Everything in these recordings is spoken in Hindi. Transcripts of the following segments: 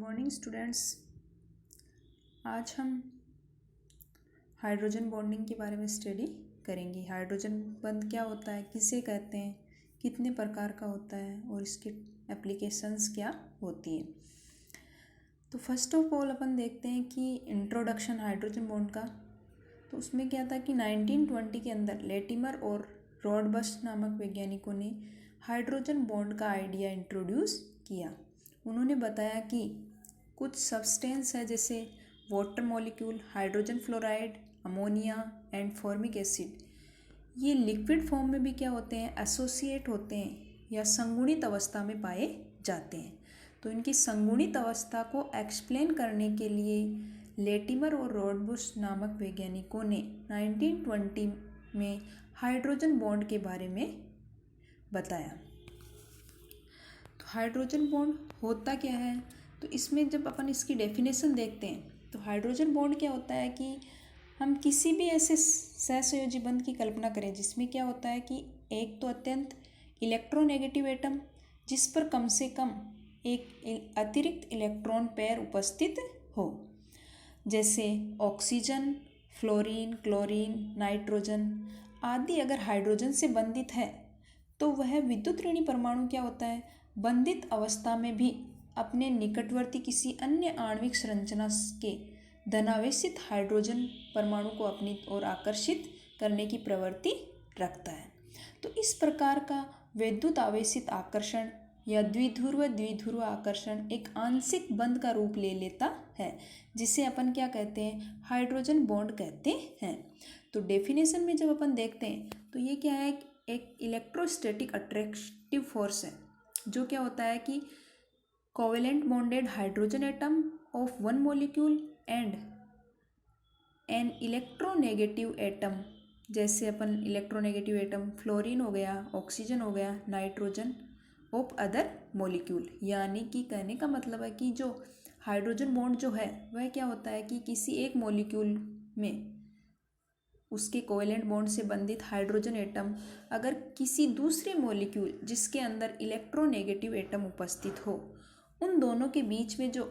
Morning students. आज हम हाइड्रोजन बॉन्डिंग के बारे में स्टडी करेंगे। हाइड्रोजन बंध क्या होता है, किसे कहते हैं, कितने प्रकार का होता है और इसके एप्लीकेशंस क्या होती है। तो फर्स्ट ऑफ ऑल अपन देखते हैं कि इंट्रोडक्शन हाइड्रोजन बॉन्ड का। तो उसमें क्या था कि 1920 के अंदर लेटिमर और रॉडबर्स्ट नामक वैज्ञानिकों ने हाइड्रोजन बॉन्ड का आइडिया इंट्रोड्यूस किया। उन्होंने बताया कि कुछ सब्सटेंस है जैसे water molecule, hydrogen fluoride, ammonia and formic acid, ये लिक्विड फॉर्म में भी क्या होते हैं, एसोसिएट होते हैं या संगुणित अवस्था में पाए जाते हैं। तो इनकी संगुणित अवस्था को एक्सप्लेन करने के लिए लेटिमर और रॉडबर्स्ट नामक वैज्ञानिकों ने 1920 में हाइड्रोजन बॉन्ड के बारे में बताया। तो हाइड्रोजन बॉन्ड होता क्या है, तो इसमें जब अपन इसकी डेफिनेशन देखते हैं तो हाइड्रोजन बॉन्ड क्या होता है कि हम किसी भी ऐसे सहसंयोजी बंध की कल्पना करें जिसमें क्या होता है कि एक तो अत्यंत इलेक्ट्रोनेगेटिव एटम जिस पर कम से कम एक अतिरिक्त इलेक्ट्रॉन पेयर उपस्थित हो, जैसे ऑक्सीजन, फ्लोरीन, क्लोरीन, नाइट्रोजन आदि अगर हाइड्रोजन से बंधित है तो वह विद्युत ऋणी परमाणु क्या होता है, बंधित अवस्था में भी अपने निकटवर्ती किसी अन्य आणविक संरचना के धनावेशित हाइड्रोजन परमाणु को अपनी ओर आकर्षित करने की प्रवृत्ति रखता है। तो इस प्रकार का विद्युत आवेशित आकर्षण या द्विध्रुव आकर्षण एक आंशिक बंध का रूप ले लेता है, जिसे अपन क्या कहते हैं, हाइड्रोजन बॉन्ड कहते हैं। तो डेफिनेशन में जब अपन देखते हैं तो ये क्या है, एक इलेक्ट्रोस्टैटिक अट्रैक्टिव फोर्स है जो क्या होता है कि covalent bonded hydrogen atom of one molecule and an electronegative atom, जैसे अपन इलेक्ट्रोनेगेटिव एटम फ्लोरीन हो गया, ऑक्सीजन हो गया, नाइट्रोजन ऑफ अदर मॉलिक्यूल। यानी कि कहने का मतलब है कि जो हाइड्रोजन बॉन्ड जो है वह क्या होता है कि किसी एक मॉलिक्यूल में उसके कोवेलेंट बॉन्ड से बंधित हाइड्रोजन एटम अगर किसी दूसरे मॉलिक्यूल जिसके अंदर इलेक्ट्रोनेगेटिव एटम उपस्थित हो, उन दोनों के बीच में जो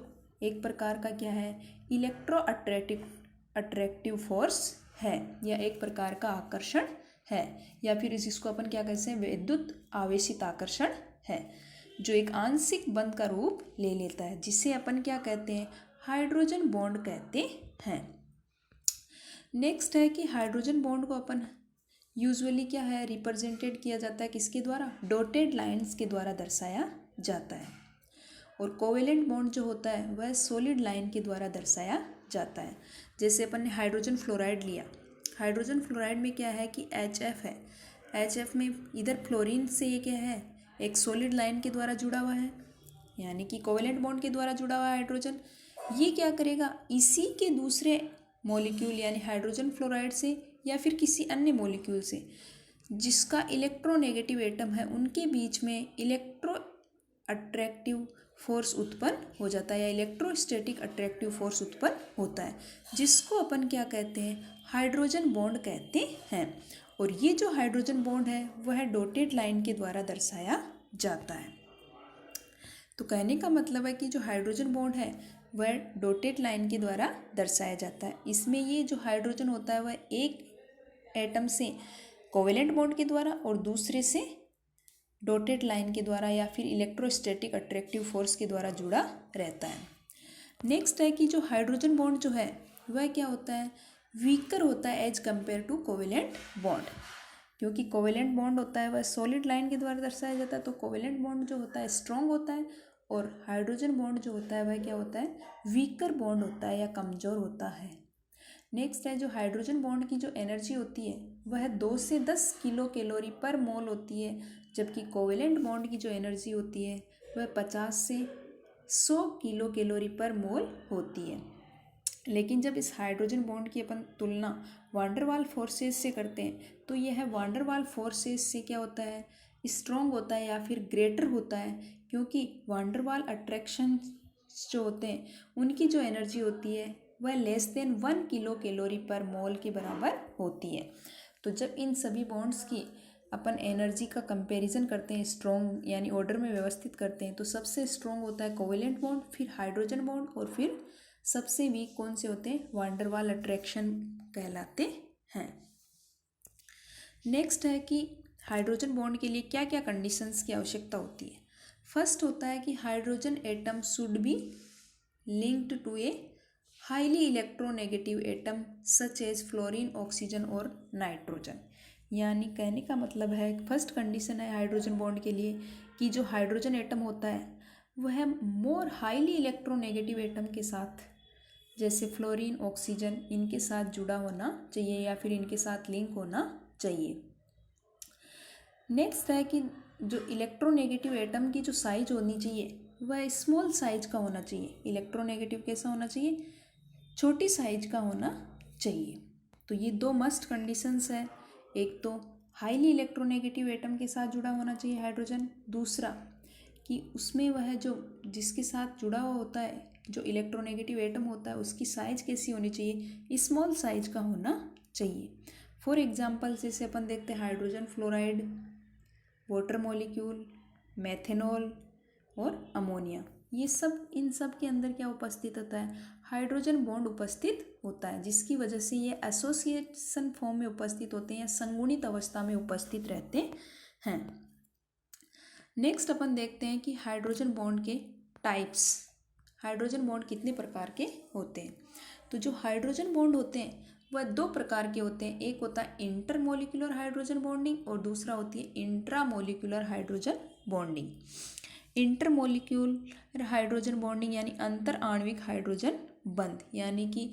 एक प्रकार का क्या है, इलेक्ट्रो अट्रैक्टिव फोर्स है या एक प्रकार का आकर्षण है, या फिर इसको अपन क्या कहते हैं, विद्युत आवेशित आकर्षण है जो एक आंशिक बंध का रूप ले लेता है, जिसे अपन क्या कहते हैं, हाइड्रोजन बॉन्ड कहते हैं। नेक्स्ट है कि हाइड्रोजन बॉन्ड को अपन यूजुअली क्या है, रिप्रेजेंटेड किया जाता है किसके द्वारा, डॉटेड लाइंस के द्वारा दर्शाया जाता है। और कोवेलेंट बॉन्ड जो होता है वह सॉलिड लाइन के द्वारा दर्शाया जाता है। जैसे अपन ने हाइड्रोजन फ्लोराइड लिया, हाइड्रोजन फ्लोराइड में क्या है कि HF है, HF में इधर फ्लोरीन से ये क्या है, एक सॉलिड लाइन के द्वारा जुड़ा हुआ है, यानी कि कोवेलेंट बॉन्ड के द्वारा जुड़ा हुआ है हाइड्रोजन। ये क्या करेगा, इसी के दूसरे मॉलिक्यूल यानी हाइड्रोजन फ्लोराइड से या फिर किसी अन्य मॉलिक्यूल से जिसका इलेक्ट्रोनेगेटिव एटम है उनके बीच में इलेक्ट्रो अट्रैक्टिव फोर्स उत्पन्न हो जाता है या इलेक्ट्रोस्टैटिक अट्रैक्टिव फोर्स उत्पन्न होता है, जिसको अपन क्या कहते हैं, हाइड्रोजन बॉन्ड कहते हैं। और ये जो हाइड्रोजन बॉन्ड है वह डॉटेड लाइन के द्वारा दर्शाया जाता है। तो कहने का मतलब है कि जो हाइड्रोजन बॉन्ड है वह डॉटेड लाइन के द्वारा दर्शाया जाता है। इसमें ये जो हाइड्रोजन होता है वह एक एटम से कोवेलेंट बॉन्ड के द्वारा और दूसरे से डॉटेड लाइन के द्वारा या फिर इलेक्ट्रोस्टैटिक अट्रैक्टिव फोर्स के द्वारा जुड़ा रहता है। नेक्स्ट है कि जो हाइड्रोजन बॉन्ड जो है वह क्या होता है, वीकर होता है as compared to covalent bond. क्योंकि कोवेलेंट बॉन्ड होता है वह सॉलिड लाइन के द्वारा दर्शाया जाता है, तो कोवेलेंट बॉन्ड जो होता है स्ट्रॉन्ग होता है और हाइड्रोजन बॉन्ड जो होता है वह क्या होता है, वीकर बॉन्ड होता है या कमज़ोर होता है। नेक्स्ट है जो हाइड्रोजन बॉन्ड की जो एनर्जी होती है वह 2 से 10 किलो कैलोरी पर मोल होती है, जबकि कोवेलेंट बॉन्ड की जो एनर्जी होती है वह 50 से 100 किलो कैलोरी पर मोल होती है। लेकिन जब इस हाइड्रोजन बॉन्ड की अपन तुलना वांडरवाल फोर्सेस से करते हैं तो यह वांडरवाल फोर्सेस से क्या होता है, स्ट्रॉन्ग होता है या फिर ग्रेटर होता है, क्योंकि वांडरवाल अट्रैक्शन जो होते हैं उनकी जो एनर्जी होती है वह लेस देन 1 किलो कैलोरी पर मोल के बराबर होती है। तो जब इन सभी बॉन्ड्स की अपन एनर्जी का कंपैरिजन करते हैं, स्ट्रॉन्ग यानी ऑर्डर में व्यवस्थित करते हैं, तो सबसे स्ट्रॉन्ग होता है कोवेलेंट बॉन्ड, फिर हाइड्रोजन बॉन्ड, और फिर सबसे वीक कौन से होते हैं, वांडरवाल अट्रैक्शन कहलाते हैं। नेक्स्ट है कि हाइड्रोजन बॉन्ड के लिए क्या क्या कंडीशंस की आवश्यकता होती है। फर्स्ट होता है कि hydrogen atom should be linked to a highly electronegative atom such as fluorine, oxygen और नाइट्रोजन। यानी कहने का मतलब है, फर्स्ट कंडीशन है हाइड्रोजन बॉन्ड के लिए कि जो हाइड्रोजन एटम होता है वह मोर हाईली इलेक्ट्रोनेगेटिव एटम के साथ, जैसे फ्लोरीन, ऑक्सीजन, इनके साथ जुड़ा होना चाहिए या फिर इनके साथ लिंक होना चाहिए। नेक्स्ट है कि जो इलेक्ट्रोनेगेटिव एटम की जो साइज होनी चाहिए वह स्मॉल साइज का होना चाहिए। इलेक्ट्रोनेगेटिव कैसा होना चाहिए, छोटी साइज का होना चाहिए। तो ये दो मस्ट कंडीशंस है, एक तो हाईली इलेक्ट्रोनेगेटिव एटम के साथ जुड़ा होना चाहिए हाइड्रोजन, दूसरा कि उसमें वह जो जिसके साथ जुड़ा हुआ होता है, जो इलेक्ट्रोनेगेटिव एटम होता है, उसकी साइज कैसी होनी चाहिए, स्मॉल साइज का होना चाहिए। फॉर एग्जाम्पल जैसे अपन देखते हैं hydrogen fluoride, water molecule, methanol और अमोनिया, ये सब, इन सब के अंदर क्या उपस्थित होता है, हाइड्रोजन बॉन्ड उपस्थित होता है, जिसकी वजह से ये एसोसिएशन फॉर्म में उपस्थित होते हैं या संगुणित अवस्था में उपस्थित रहते हैं। नेक्स्ट अपन देखते हैं कि हाइड्रोजन बॉन्ड के टाइप्स, हाइड्रोजन बॉन्ड कितने प्रकार के होते हैं। तो जो हाइड्रोजन बॉन्ड होते हैं वह दो प्रकार के होते हैं, एक होता है इंटरमोलिकुलर हाइड्रोजन बॉन्डिंग और दूसरा होती है intramolecular hydrogen bonding. Intermolecular hydrogen bonding यानी अंतर आणविक हाइड्रोजन बंध, यानी कि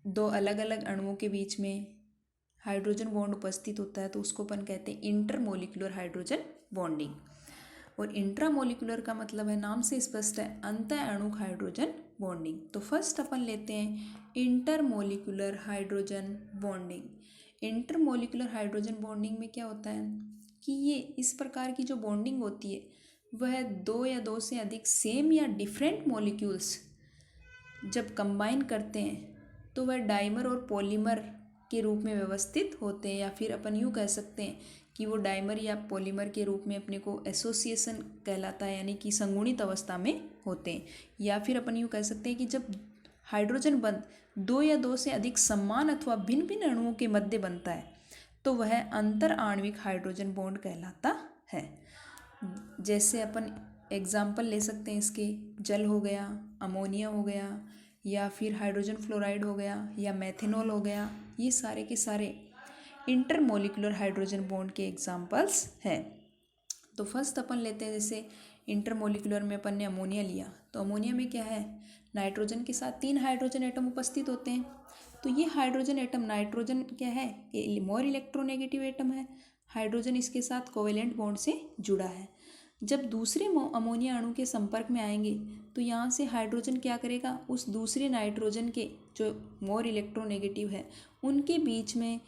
दो अलग अलग अणुओं के बीच में हाइड्रोजन बॉन्ड उपस्थित होता है तो उसको अपन कहते हैं इंटरमोलिकुलर हाइड्रोजन बॉन्डिंग। और इंट्रामोलिकुलर का मतलब है, नाम से स्पष्ट है, अंतः अणुक हाइड्रोजन बॉन्डिंग। तो फर्स्ट अपन लेते हैं intermolecular hydrogen bonding. Intermolecular hydrogen bonding में क्या होता है कि ये इस प्रकार की जो बॉन्डिंग होती है वह दो या दो से अधिक सेम या डिफरेंट मॉलिक्यूल्स जब कंबाइन करते हैं तो वह डाइमर और पॉलीमर के रूप में व्यवस्थित होते हैं, या फिर अपन यूँ कह सकते हैं कि वो डाइमर या पॉलीमर के रूप में अपने को एसोसिएशन कहलाता है, यानी कि संगुणित अवस्था में होते हैं। या फिर अपन यूँ कह सकते हैं कि जब हाइड्रोजन बंध दो या दो से अधिक समान अथवा भिन्न भिन्न अणुओं के मध्य बनता है तो वह अंतर आणविक हाइड्रोजन बॉन्ड कहलाता है। जैसे अपन एग्जाम्पल ले सकते हैं इसके, जल हो गया, अमोनिया हो गया, या फिर हाइड्रोजन फ्लोराइड हो गया, या मेथेनॉल हो गया, ये सारे के सारे इंटरमोलिकुलर हाइड्रोजन बॉन्ड के एग्जाम्पल्स हैं। तो फर्स्ट अपन लेते हैं, जैसे इंटरमोलिकुलर में अपन ने अमोनिया लिया, तो अमोनिया में क्या है, नाइट्रोजन के साथ 3 हाइड्रोजन एटम उपस्थित होते हैं। तो ये हाइड्रोजन एटम, नाइट्रोजन क्या है, मोर इलेक्ट्रोनेगेटिव एटम है, हाइड्रोजन इसके साथ कोवेलेंट बॉन्ड से जुड़ा है। जब दूसरे अमोनिया अणु के संपर्क में आएंगे तो यहाँ से हाइड्रोजन क्या करेगा, उस दूसरे नाइट्रोजन के जो मोर इलेक्ट्रोनेगेटिव है उनके बीच में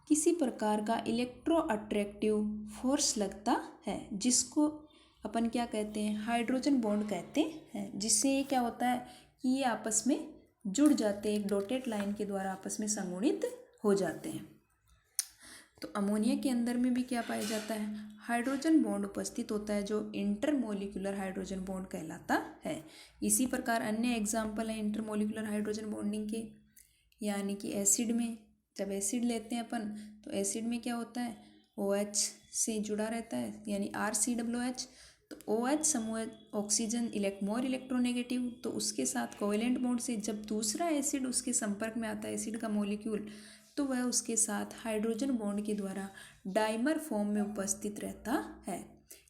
किसी प्रकार का इलेक्ट्रो अट्रैक्टिव फोर्स लगता है, जिसको अपन क्या कहते हैं, हाइड्रोजन बॉन्ड कहते हैं। जिससे ये क्या होता है कि ये आपस में जुड़ जाते हैं, एक डॉटेड लाइन के द्वारा आपस में संगुणित हो जाते हैं। तो अमोनिया के अंदर में भी क्या पाया जाता है, हाइड्रोजन बॉन्ड उपस्थित होता है जो इंटरमोलिकुलर हाइड्रोजन बॉन्ड कहलाता है। इसी प्रकार अन्य एग्जाम्पल है इंटरमोलिकुलर हाइड्रोजन बॉन्डिंग के, यानी कि एसिड में, जब एसिड लेते हैं अपन तो एसिड में क्या होता है, OH से जुड़ा रहता है, यानी RCOOH। तो OH समूह ऑक्सीजन मोर इलेक्ट्रोनेगेटिव, तो उसके साथ कोवेलेंट बॉन्ड से जब दूसरा एसिड उसके संपर्क में आता है, एसिड का मॉलिक्यूल, तो वह उसके साथ हाइड्रोजन बॉन्ड के द्वारा डाइमर फॉर्म में उपस्थित रहता है,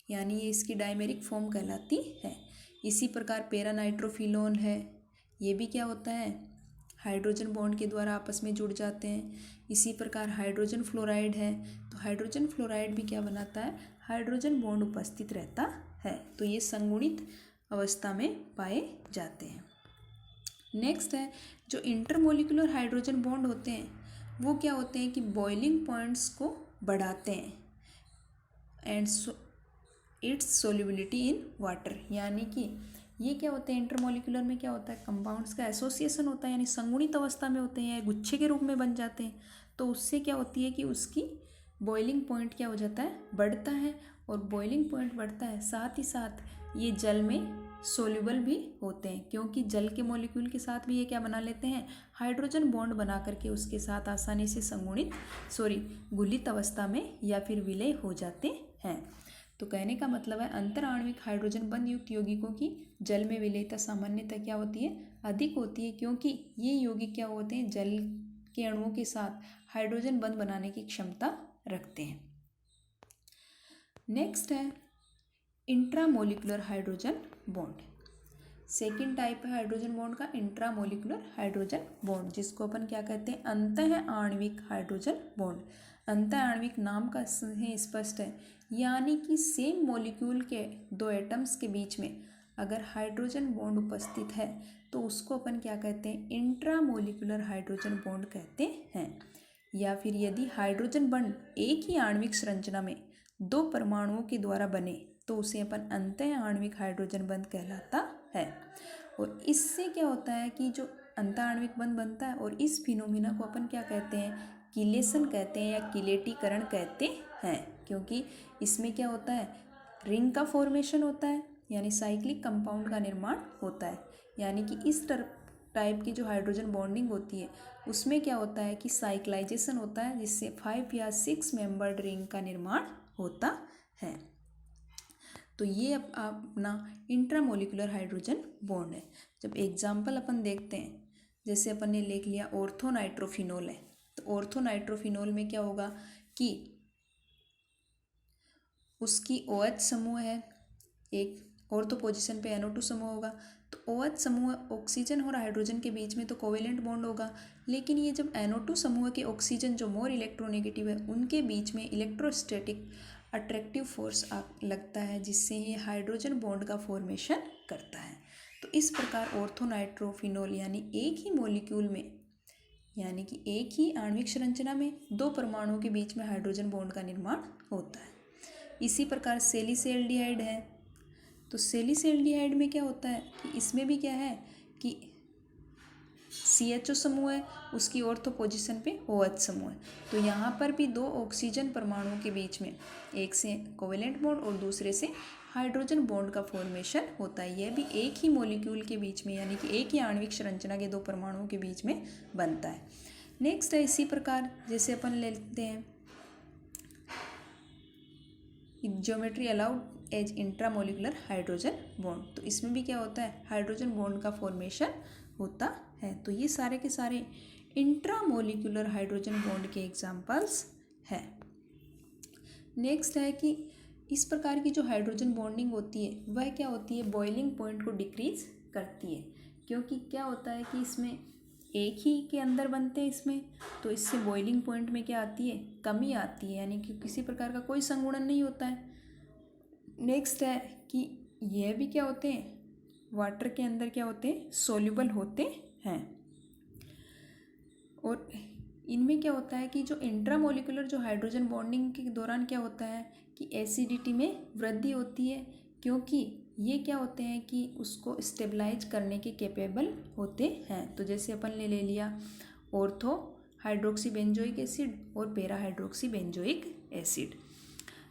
यानी ये इसकी डाइमेरिक फॉर्म कहलाती है। इसी प्रकार पैरानाइट्रोफिनोल है, ये भी क्या होता है, हाइड्रोजन बॉन्ड के द्वारा आपस में जुड़ जाते हैं। इसी प्रकार हाइड्रोजन फ्लोराइड है, तो हाइड्रोजन फ्लोराइड भी क्या बनाता है, हाइड्रोजन बॉन्ड उपस्थित रहता है। तो ये संगुणित अवस्था में पाए जाते हैं। नेक्स्ट है, जो इंटरमोलिकुलर हाइड्रोजन बॉन्ड होते हैं वो क्या होते हैं कि बॉइलिंग पॉइंट्स को बढ़ाते हैं and it's solubility in water, यानी कि ये क्या होते हैं, इंटरमोलिकुलर में क्या होता है, कंपाउंड्स का एसोसिएशन होता है, यानी संगुणित अवस्था में होते हैं, गुच्छे के रूप में बन जाते हैं। तो उससे क्या होती है कि उसकी बॉइलिंग पॉइंट क्या हो जाता है, बढ़ता है, और बॉइलिंग पॉइंट बढ़ता है साथ ही साथ ये जल में सोल्यूबल भी होते हैं, क्योंकि जल के मॉलिक्यूल के साथ भी ये क्या बना लेते हैं, हाइड्रोजन बॉन्ड बना करके उसके साथ आसानी से घुलित अवस्था में या फिर विलय हो जाते हैं। तो कहने का मतलब है अंतर आणविक हाइड्रोजन बंध युक्त यौगिकों की जल में विलयता सामान्यतः क्या होती है, अधिक होती है, क्योंकि ये यौगिक क्या होते हैं, जल के अणुओं के साथ हाइड्रोजन बंध बनाने की क्षमता रखते हैं। नेक्स्ट है intramolecular hydrogen bond. Second type है हाइड्रोजन बॉन्ड का इंट्रामोलिकुलर हाइड्रोजन बॉन्ड, जिसको अपन क्या कहते हैं, अंतः आणविक हाइड्रोजन बॉन्ड। अंतः आणविक नाम का ही स्पष्ट है, यानी कि सेम मॉलिक्यूल के दो एटम्स के बीच में अगर हाइड्रोजन बॉन्ड उपस्थित है तो उसको अपन क्या कहते हैं, इंट्रामोलिकुलर हाइड्रोजन बॉन्ड कहते हैं। या फिर यदि हाइड्रोजन बॉन्ड एक ही आणविक संरचना में दो परमाणुओं के द्वारा बने तो उसे अपन अंतः आणविक हाइड्रोजन बंध कहलाता है। और इससे क्या होता है कि जो अंतः आणविक बंध बनता है, और इस फिनोमिना को अपन क्या कहते हैं, किलेशन कहते हैं या किलेटीकरण कहते हैं, क्योंकि इसमें क्या होता है, रिंग का फॉर्मेशन होता है, यानी साइक्लिक कंपाउंड का निर्माण होता है। यानी कि इस टाइप की जो हाइड्रोजन बॉन्डिंग होती है उसमें क्या होता है कि साइक्लाइजेशन होता है, जिससे 5 या 6 मेंबर्ड रिंग का निर्माण होता है। तो ये अपना इंट्रामोलिकुलर हाइड्रोजन बॉन्ड है। जब एग्जाम्पल अपन देखते हैं, जैसे अपन ने लिख लिया ऑर्थोनाइट्रोफिनोल है, तो ऑर्थोनाइट्रोफिनोल में क्या होगा कि उसकी OH समूह है, एक ऑर्थो पोजीशन पे NO2 समूह होगा, तो OH समूह ऑक्सीजन और हाइड्रोजन के बीच में तो कोवेलेंट बॉन्ड होगा, लेकिन ये जब NO2 समूह के ऑक्सीजन जो मोर इलेक्ट्रोनेगेटिव है उनके बीच में इलेक्ट्रोस्टैटिक अट्रैक्टिव फोर्स लगता है, जिससे ये हाइड्रोजन बॉन्ड का फॉर्मेशन करता है। तो इस प्रकार ऑर्थोनाइट्रोफिनोल यानी एक ही मॉलिक्यूल में, यानी कि एक ही आणविक संरचना में दो परमाणुओं के बीच में हाइड्रोजन बॉन्ड का निर्माण होता है। इसी प्रकार सेलिसल्डिहाइड है, तो सेलिसल्डिहाइड में क्या होता है कि इसमें भी क्या है कि CHO समूह है, उसकी ऑर्थो पोजीशन पे OH समूह है, तो यहाँ पर भी दो ऑक्सीजन परमाणुओं के बीच में एक से कोवेलेंट बॉन्ड और दूसरे से हाइड्रोजन बॉन्ड का फॉर्मेशन होता है। यह भी एक ही मॉलिक्यूल के बीच में, यानी कि एक ही आणविक संरचना के दो परमाणुओं के बीच में बनता है। नेक्स्ट है इसी प्रकार जैसे अपन लेते हैं geometry allowed as intramolecular hydrogen bond, तो इसमें भी क्या होता है, हाइड्रोजन बॉन्ड का फॉर्मेशन होता है। तो ये सारे के सारे इंट्रामोलिकुलर हाइड्रोजन बॉन्ड के एग्जांपल्स हैं। नेक्स्ट है कि इस प्रकार की जो हाइड्रोजन बॉन्डिंग होती है वह क्या होती है, बॉइलिंग पॉइंट को डिक्रीज करती है, क्योंकि क्या होता है कि इसमें एक ही के अंदर बनते हैं इसमें, तो इससे बॉइलिंग पॉइंट में क्या आती है, कमी आती है, यानी कि किसी प्रकार का कोई संगुणन नहीं होता है। नेक्स्ट है कि यह भी क्या होते हैं, वाटर के अंदर क्या होते हैं, सोल्यूबल होते हैं। और इनमें क्या होता है कि जो इंट्रामोलिकुलर जो हाइड्रोजन बॉन्डिंग के दौरान क्या होता है कि एसिडिटी में वृद्धि होती है, क्योंकि ये क्या होते हैं कि उसको स्टेबलाइज करने के कैपेबल होते हैं। तो जैसे अपन ने ले लिया ऑर्थो हाइड्रोक्सी बेंजोइक एसिड और पैरा हाइड्रोक्सी बेंजोइक एसिड।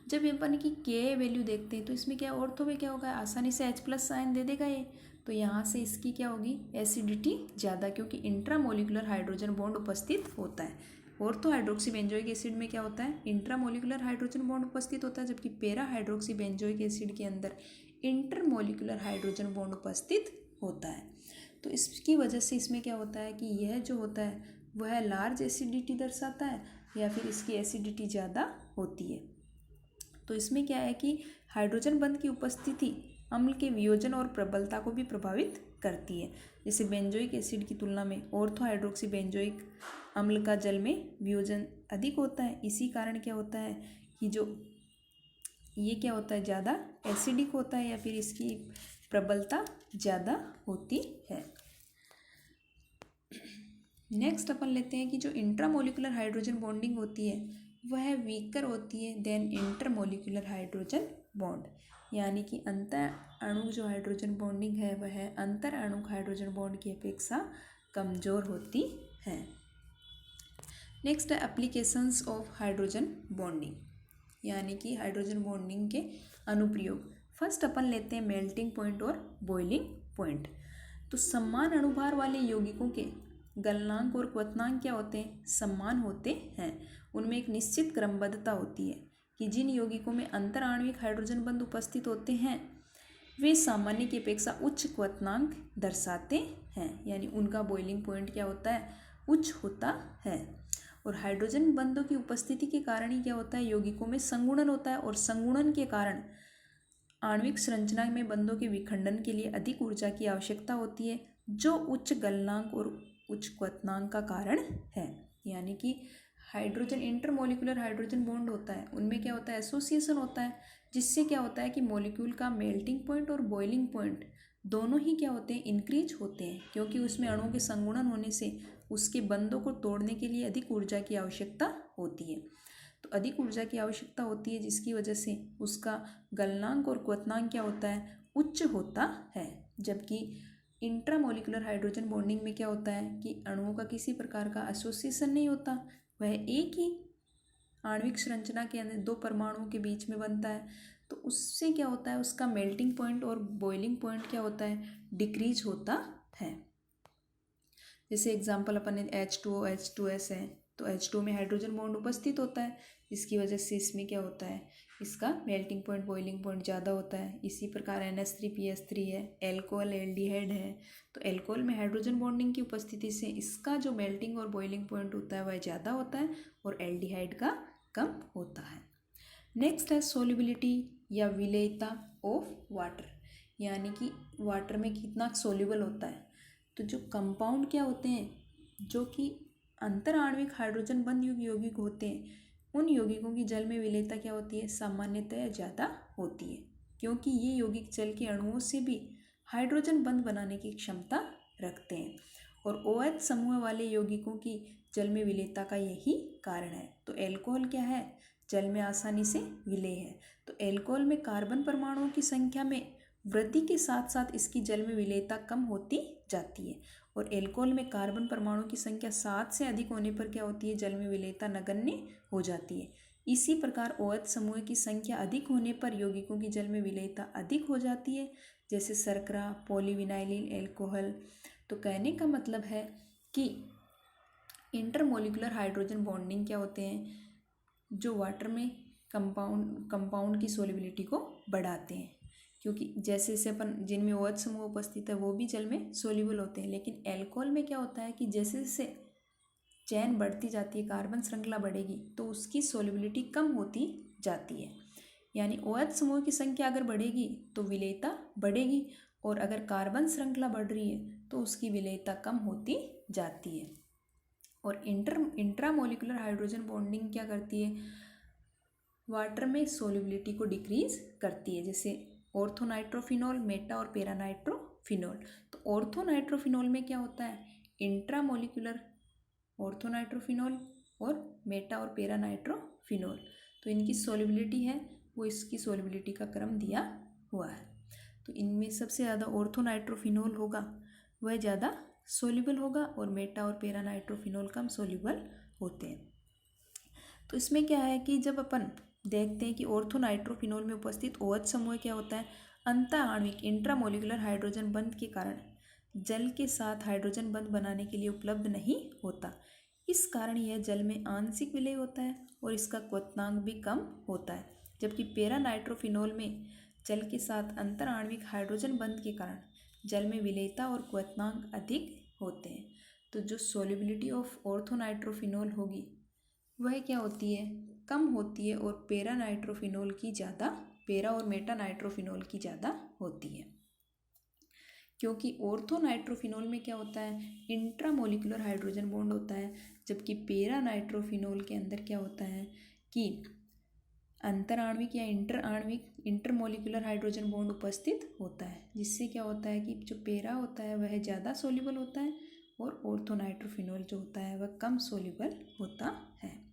जब अपन की के वैल्यू देखते हैं तो इसमें क्या ऑर्थो में क्या होगा, आसानी से H+ साइन दे देगा ये, तो यहाँ से इसकी क्या होगी, एसिडिटी ज़्यादा, क्योंकि इंट्रामोलिकुलर हाइड्रोजन बॉन्ड उपस्थित होता है। ऑर्थो हाइड्रोक्सी बेंजोइक एसिड में क्या होता है, इंट्रामोलिकुलर हाइड्रोजन बॉन्ड उपस्थित होता है, जबकि पैरा हाइड्रोक्सी बेंजोइक एसिड के अंदर इंटरमोलिकुलर हाइड्रोजन बॉन्ड उपस्थित होता है। तो इसकी वजह से इसमें क्या होता है कि यह जो होता है वह लार्ज एसिडिटी दर्शाता है, या फिर इसकी एसिडिटी ज़्यादा होती है। तो इसमें क्या है कि हाइड्रोजन बंध की उपस्थिति अम्ल के वियोजन और प्रबलता को भी प्रभावित करती है। जैसे बेंजोइक एसिड की तुलना में ऑर्थो हाइड्रोक्सी बेंजोइक अम्ल का जल में वियोजन अधिक होता है, इसी कारण क्या होता है कि जो ये क्या होता है, ज़्यादा एसिडिक होता है, या फिर इसकी प्रबलता ज़्यादा होती है। नेक्स्ट अपन लेते हैं कि जो इंट्रामोलिकुलर हाइड्रोजन बॉन्डिंग होती है वह वीकर होती है देन इंटरमोलिकुलर हाइड्रोजन बॉन्ड, यानी कि अंतर अणु जो हाइड्रोजन बॉन्डिंग है वह अंतर अणु हाइड्रोजन बॉन्ड की अपेक्षा कमज़ोर होती है। नेक्स्ट है एप्लीकेशंस ऑफ हाइड्रोजन बॉन्डिंग, यानी कि हाइड्रोजन बॉन्डिंग के अनुप्रयोग। फर्स्ट अपन लेते हैं मेल्टिंग पॉइंट और बॉइलिंग पॉइंट। तो समान अणुभार वाले यौगिकों के गलनांक और क्वथनांक क्या होते हैं? समान होते हैं। उनमें एक निश्चित क्रमबद्धता होती है कि जिन यौगिकों में अंतर आणविक हाइड्रोजन बंध उपस्थित होते हैं वे सामान्य की अपेक्षा उच्च क्वथनांक दर्शाते हैं, यानी उनका बॉइलिंग पॉइंट क्या होता है? उच्च होता है। और हाइड्रोजन बंधों की उपस्थिति के कारण ही क्या होता है? यौगिकों में संगुणन होता है, और संगुणन के कारण आणविक संरचना में बंधों के विखंडन के लिए अधिक ऊर्जा की आवश्यकता होती है, जो उच्च गलनांक और उच्च क्वथनांक का कारण है। यानी कि हाइड्रोजन इंटरमोलिकुलर हाइड्रोजन बॉन्ड होता है, उनमें क्या होता है? एसोसिएशन होता है, जिससे क्या होता है कि मॉलिक्यूल का मेल्टिंग पॉइंट और बॉइलिंग पॉइंट दोनों ही क्या होते हैं? इंक्रीज होते हैं, क्योंकि उसमें अणुओं के संगुणन होने से उसके बंधों को तोड़ने के लिए अधिक ऊर्जा की आवश्यकता होती है। तो अधिक ऊर्जा की आवश्यकता होती है, जिसकी वजह से उसका गलनांक और क्वथनांक क्या होता है? उच्च होता है। जबकि इंट्रामोलिकुलर हाइड्रोजन बॉन्डिंग में क्या होता है कि अणुओं का किसी प्रकार का एसोसिएशन नहीं होता, वह एक ही आणविक संरचना के अंदर दो परमाणुओं के बीच में बनता है। तो उससे क्या होता है? उसका मेल्टिंग पॉइंट और बॉइलिंग पॉइंट क्या होता है? डिक्रीज होता है। जैसे एग्जाम्पल अपन ने H2O H2S है, तो H2O में हाइड्रोजन बॉन्ड उपस्थित होता है, जिसकी वजह से इसमें क्या होता है? इसका मेल्टिंग पॉइंट बॉइलिंग पॉइंट ज़्यादा होता है। इसी प्रकार NH3PH3 है, एल्कोहल एल्डिहाइड है, तो एल्कोहल में हाइड्रोजन बॉन्डिंग की उपस्थिति से इसका जो मेल्टिंग और बॉइलिंग पॉइंट होता है वह ज़्यादा होता है, और एल्डिहाइड का कम होता है। नेक्स्ट है सोल्युबिलिटी या विलेयता ऑफ वाटर, यानी कि वाटर में कितना सोल्यूबल होता है। तो जो कंपाउंड क्या होते हैं, जो कि अंतर आणविक हाइड्रोजन बंध युक्त यौगिक होते हैं, उन यौगिकों की जल में विलेयता क्या होती है? सामान्यतः ज़्यादा होती है, क्योंकि ये यौगिक जल के अणुओं से भी हाइड्रोजन बंध बनाने की क्षमता रखते हैं। और OH समूह वाले यौगिकों की जल में विलेयता का यही कारण है। तो एल्कोहल क्या है? जल में आसानी से विलेय है। तो एल्कोहल में कार्बन परमाणुओं की संख्या में वृद्धि के साथ साथ इसकी जल में विलेयता कम होती जाती है, और एल्कोहल में कार्बन परमाणु की संख्या 7 से अधिक होने पर क्या होती है? जल में विलेयता नगण्य हो जाती है। इसी प्रकार OH समूह की संख्या अधिक होने पर यौगिकों की जल में विलेयता अधिक हो जाती है, जैसे शर्करा, पॉलीविनाइलिन अल्कोहल। तो कहने का मतलब है कि इंटरमोलिकुलर हाइड्रोजन बॉन्डिंग क्या होते हैं? जो वाटर में कंपाउंड की सोल्युबिलिटी को बढ़ाते हैं, क्योंकि जैसे जैसे अपन जिनमें OH समूह उपस्थित है वो भी जल में सोल्यूबल होते हैं। लेकिन एल्कोहल में क्या होता है कि जैसे जैसे चैन बढ़ती जाती है, कार्बन श्रृंखला बढ़ेगी, तो उसकी सोल्युबिलिटी कम होती जाती है। यानी OH समूह की संख्या अगर बढ़ेगी तो विलेयता बढ़ेगी, और अगर कार्बन श्रृंखला बढ़ रही है तो उसकी विलेयता कम होती जाती है। और इंट्रामोलिकुलर हाइड्रोजन बॉन्डिंग क्या करती है? वाटर में सोल्युबिलिटी को डिक्रीज करती है, जैसे ऑर्थोनाइट्रोफिनॉल, मेटा और पैरानाइट्रोफिनॉल। तो ऑर्थोनाइट्रोफिनॉल में क्या होता है? इंट्रामोलिकुलर ऑर्थोनाइट्रोफिनॉल और मेटा और पैरानाइट्रोफिनॉल, तो इनकी सोल्युबिलिटी है वो इसकी सोल्युबिलिटी का क्रम दिया हुआ है। तो इनमें सबसे ज़्यादा ऑर्थोनाइट्रोफिनॉल होगा, वह ज़्यादा सोल्यूबल होगा, और मेटा और पैरानाइट्रोफिनॉल कम सोल्यूबल होते हैं। तो इसमें क्या है कि जब अपन देखते हैं कि ऑर्थोनाइट्रोफिनॉल में उपस्थित OH समूह क्या होता है? अंतर आणविक इंट्रामोलिकुलर हाइड्रोजन बंध के कारण जल के साथ हाइड्रोजन बंध बनाने के लिए उपलब्ध नहीं होता। इस कारण यह जल में आंशिक विलेय होता है, और इसका क्वथनांक भी कम होता है। जबकि पैरानाइट्रोफिनॉल में जल के साथ अंतर आणविक हाइड्रोजन बंध के कारण जल में विलेयता और क्वथनांक अधिक होते हैं। तो जो सोल्युबिलिटी ऑफ ऑर्थोनाइट्रोफिनॉल होगी वह क्या होती है? कम होती है, और पैरानाइट्रोफिनॉल की ज़्यादा, पैरा और मेटानाइट्रोफिनॉल की ज़्यादा होती है। क्योंकि ऑर्थोनाइट्रोफिनॉल में क्या होता है? इंट्रामोलिकुलर हाइड्रोजन बॉन्ड होता है, जबकि पैरानाइट्रोफिनॉल के अंदर क्या होता है कि अंतर आणविक या इंटरमोलिकुलर हाइड्रोजन बॉन्ड उपस्थित होता है, जिससे क्या होता है कि जो पैरा होता है वह ज़्यादा सोल्यूबल होता है, और ऑर्थोनाइट्रोफिनॉल जो होता है वह कम सोल्यूबल होता है।